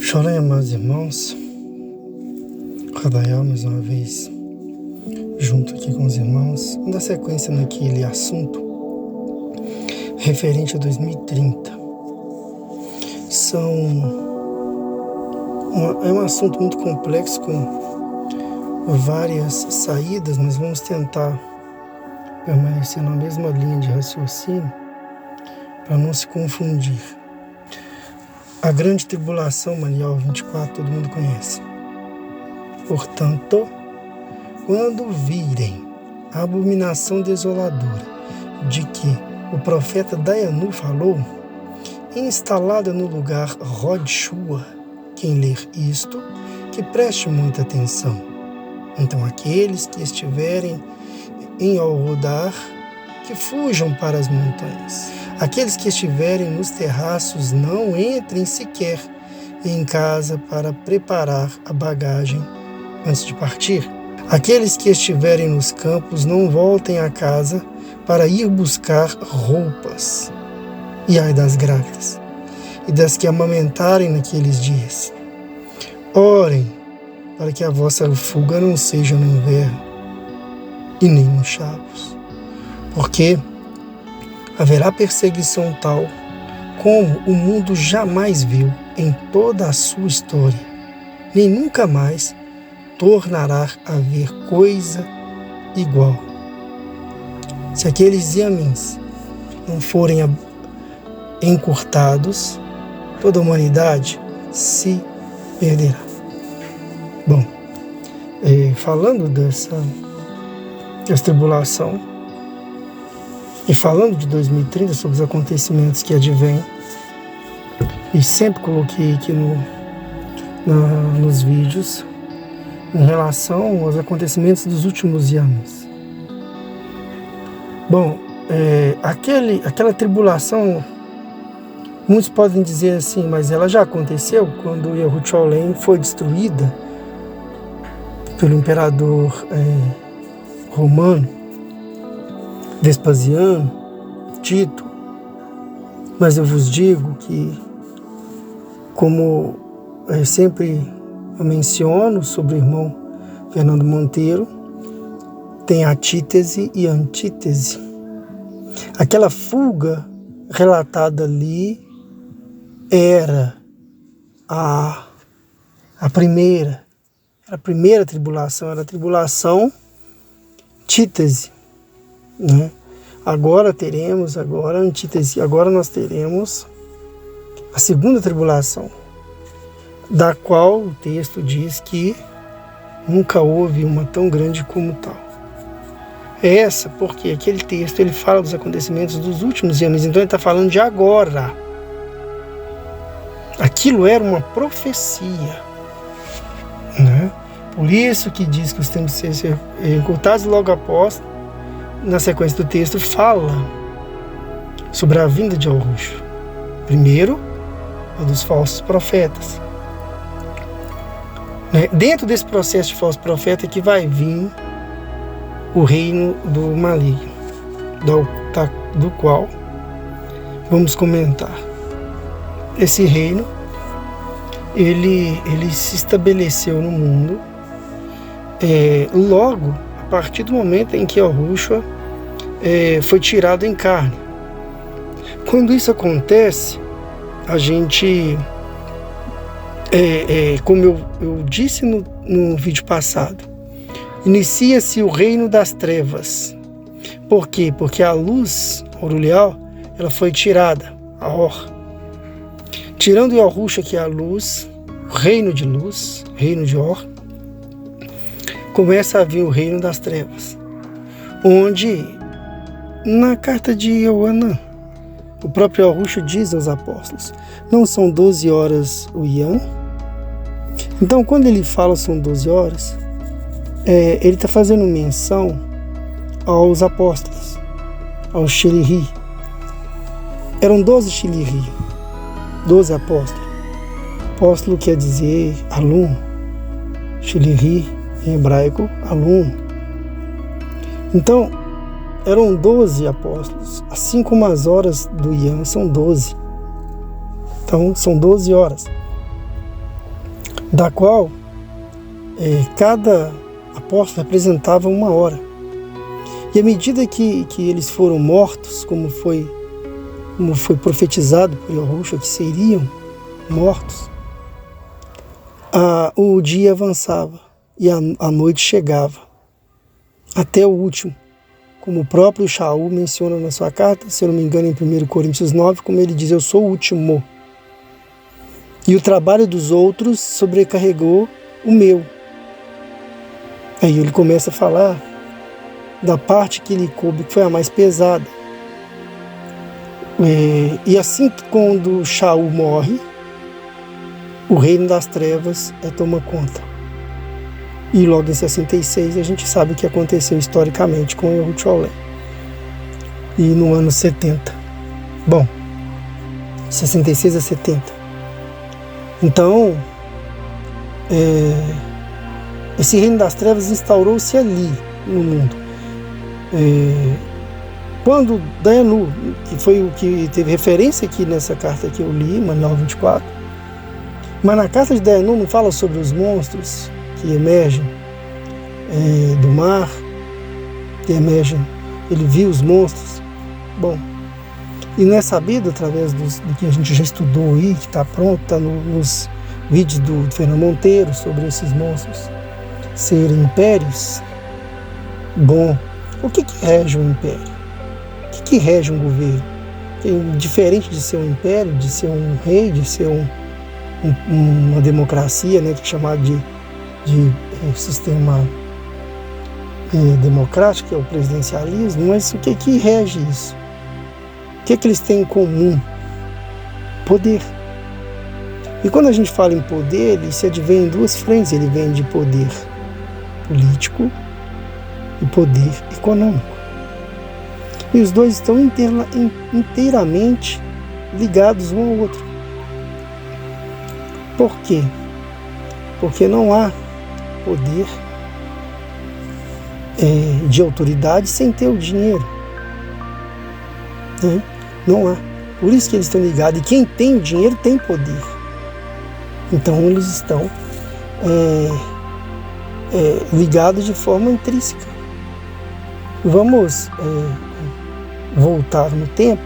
Chorem, amados irmãos, Radaial mais uma vez, junto aqui com os irmãos, dando sequência naquele assunto referente a 2030. É um assunto muito complexo, com várias saídas, mas vamos tentar permanecer na mesma linha de raciocínio para não se confundir. A grande tribulação, Manial 24, todo mundo conhece. Portanto, quando virem a abominação desoladora de que o profeta Dayanu falou, instalada no lugar Rodshua, quem ler isto, que preste muita atenção. Então aqueles que estiverem em Al-Rodar, que fujam para as montanhas. Aqueles que estiverem nos terraços, não entrem sequer em casa para preparar a bagagem antes de partir. Aqueles que estiverem nos campos, não voltem a casa para ir buscar roupas. E ai das grávidas, e das que amamentarem naqueles dias. Orem para que a vossa fuga não seja no inverno, e nem nos chavos, porque haverá perseguição tal como o mundo jamais viu em toda a sua história, nem nunca mais tornará a haver coisa igual. Se aqueles yamins não forem encurtados, toda a humanidade se perderá. Bom, falando dessa tribulação e falando de 2030, sobre os acontecimentos que advêm, e sempre coloquei aqui nos vídeos em relação aos acontecimentos dos últimos anos. Bom, aquela tribulação, muitos podem dizer assim, mas ela já aconteceu quando Jerusalém foi destruída pelo imperador romano, Vespasiano, Tito. Mas eu vos digo que, como sempre eu menciono sobre o irmão Fernando Monteiro, tem antítese e antítese. Aquela fuga relatada ali era a primeira tribulação, era a tribulação antítese, né? Agora antítese, agora nós teremos a segunda tribulação, da qual o texto diz que nunca houve uma tão grande como tal. Essa porque aquele texto ele fala dos acontecimentos dos últimos anos, então ele está falando de agora. Aquilo era uma profecia, né? Por isso que diz que os tempos serão encurtados, e logo após, na sequência do texto, fala sobre a vinda de Yahushua. Primeiro, a dos falsos profetas. Dentro desse processo de falso profeta que vai vir o reino do maligno, do qual vamos comentar. Esse reino, ele se estabeleceu no mundo logo a partir do momento em que Yahushua foi tirado em carne. Quando isso acontece, a gente, como eu disse no vídeo passado, inicia-se o reino das trevas. Por quê? Porque a luz aureolial, ela foi tirada, a Or. Tirando Yahushua, que é a luz, o reino de luz, reino de Or, começa a vir o reino das trevas, onde, na carta de Yohanan, o próprio Yahushua diz aos apóstolos, não são 12 horas o Yam? Então, quando ele fala são 12 horas, ele está fazendo menção aos apóstolos, aos Shiliri. Eram 12 Shiliri, 12 apóstolos. Apóstolo quer dizer aluno, Shiliri em hebraico, aluno. Então, eram 12 apóstolos, assim como as horas do Yam são 12. Então são 12 horas, da qual cada apóstolo representava 1 hora. E à medida que eles foram mortos, como foi profetizado por Yahushua que seriam mortos, o dia avançava e a noite chegava, até o último, como o próprio Shaul menciona na sua carta, se eu não me engano, em 1 Coríntios 9, como ele diz: eu sou o último. E o trabalho dos outros sobrecarregou o meu. Aí ele começa a falar da parte que lhe coube, que foi a mais pesada. E assim que quando Shaul morre, o reino das trevas toma conta. E logo em 66 a gente sabe o que aconteceu historicamente com Yehud Sholem. E no ano 70. Bom, 66 a 70. Então, esse reino das trevas instaurou-se ali no mundo. Quando Dayenu, que foi o que teve referência aqui nessa carta que eu li, Manual 24, mas na carta de Dayenu não fala sobre os monstros que emergem do mar, que emergem, ele viu os monstros. Bom, e não é sabido através do que a gente já estudou aí, que está pronto, está nos vídeos do Fernando Monteiro sobre esses monstros serem impérios. Bom, o que rege um império? O que rege um governo? Diferente de ser um império, de ser um rei, de ser uma democracia, né, que é chamado de sistema democrático, que é o presidencialismo, mas o que rege isso? O que eles têm em comum? Poder. E quando a gente fala em poder, ele se advém em duas frentes. Ele vem de poder político e poder econômico. E os dois estão inteiramente ligados um ao outro. Por quê? Porque não há poder de autoridade sem ter o dinheiro. Né? Não há. Por isso que eles estão ligados. E quem tem o dinheiro tem poder. Então eles estão ligados de forma intrínseca. Vamos voltar no tempo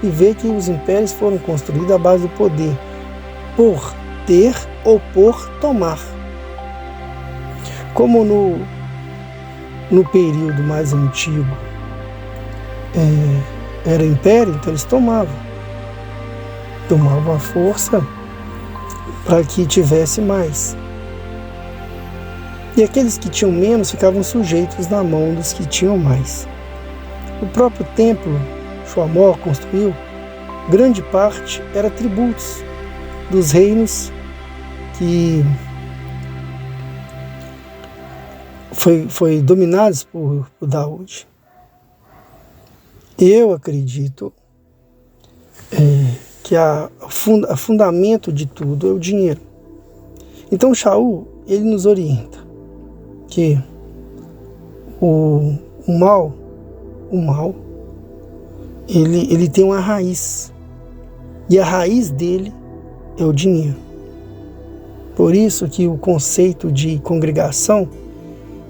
e ver que os impérios foram construídos à base do poder, por ter ou por tomar. Como no período mais antigo era império, então eles tomavam a força para que tivesse mais. E aqueles que tinham menos ficavam sujeitos na mão dos que tinham mais. O próprio templo, Shlomo construiu, grande parte era tributos dos reinos que foi dominados por Daúde. Eu acredito que o fundamento de tudo é o dinheiro. Então Shaul, ele nos orienta que o mal, ele tem uma raiz, e a raiz dele é o dinheiro. Por isso que o conceito de congregação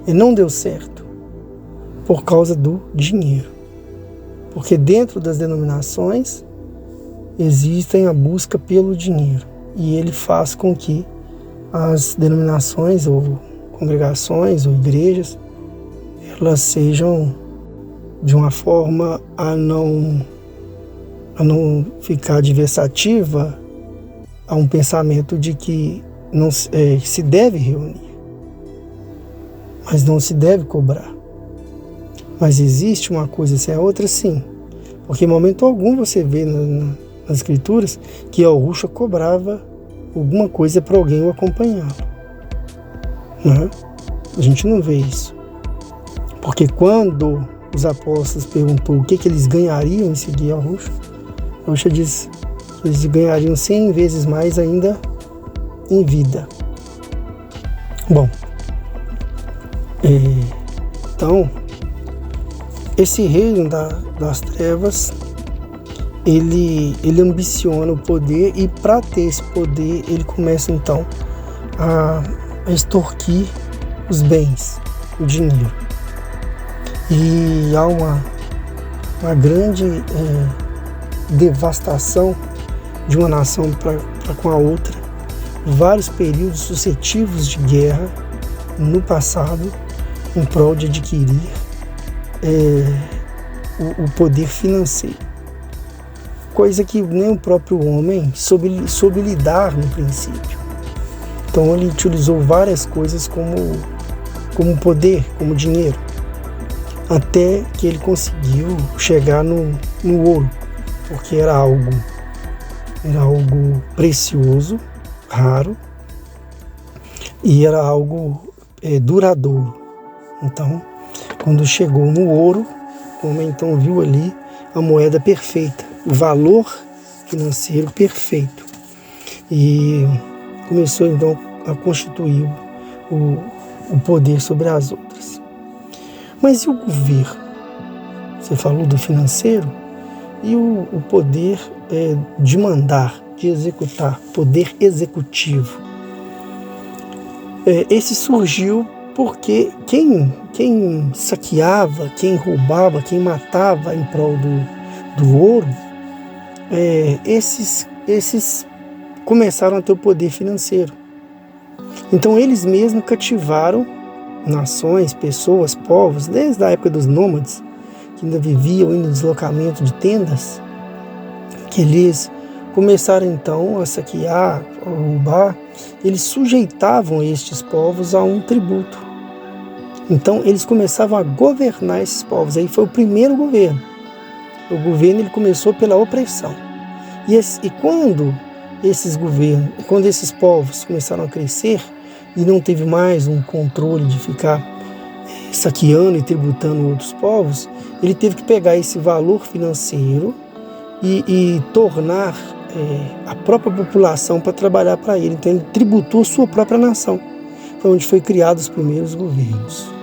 não deu certo, por causa do dinheiro. Porque dentro das denominações existem a busca pelo dinheiro, e ele faz com que as denominações ou congregações ou igrejas elas sejam de uma forma a não ficar adversativa a um pensamento de que não se deve reunir, mas não se deve cobrar. Mas existe uma coisa sem a outra, sim, porque em momento algum você vê nas escrituras que Yahushua cobrava alguma coisa para alguém o acompanhá-lo. Né? A gente não vê isso, porque quando os apóstolos perguntou o que eles ganhariam em seguir Yahushua, Yahushua diz que eles ganhariam 100 vezes mais ainda em vida. Bom, então esse reino das trevas, ele ambiciona o poder, e para ter esse poder ele começa então a extorquir os bens, o dinheiro. E há uma grande devastação de uma nação para com a outra, vários períodos sucessivos de guerra no passado em prol de adquirir o poder financeiro, coisa que nem o próprio homem soube lidar no princípio. Então ele utilizou várias coisas como poder, como dinheiro, até que ele conseguiu chegar no ouro, porque era algo precioso, raro, e era algo duradouro. Então, quando chegou no ouro, o homem então viu ali a moeda perfeita, o valor financeiro perfeito, e começou então a constituir o poder sobre as outras. Mas e o governo? Você falou do financeiro, e o poder de mandar, de executar, poder executivo. Esse surgiu porque quem saqueava, quem roubava, quem matava em prol do ouro, esses começaram a ter o poder financeiro. Então eles mesmos cativaram nações, pessoas, povos, desde a época dos nômades, que ainda viviam em deslocamento de tendas, que eles começaram então a saquear, a roubar. Eles sujeitavam estes povos a um tributo. Então eles começavam a governar esses povos. Aí foi o primeiro governo. O governo ele começou pela opressão. E quando esses povos começaram a crescer e não teve mais um controle de ficar saqueando e tributando outros povos, ele teve que pegar esse valor financeiro e tornar a própria população para trabalhar para ele. Então ele tributou sua própria nação. Foi onde foi criados os primeiros governos.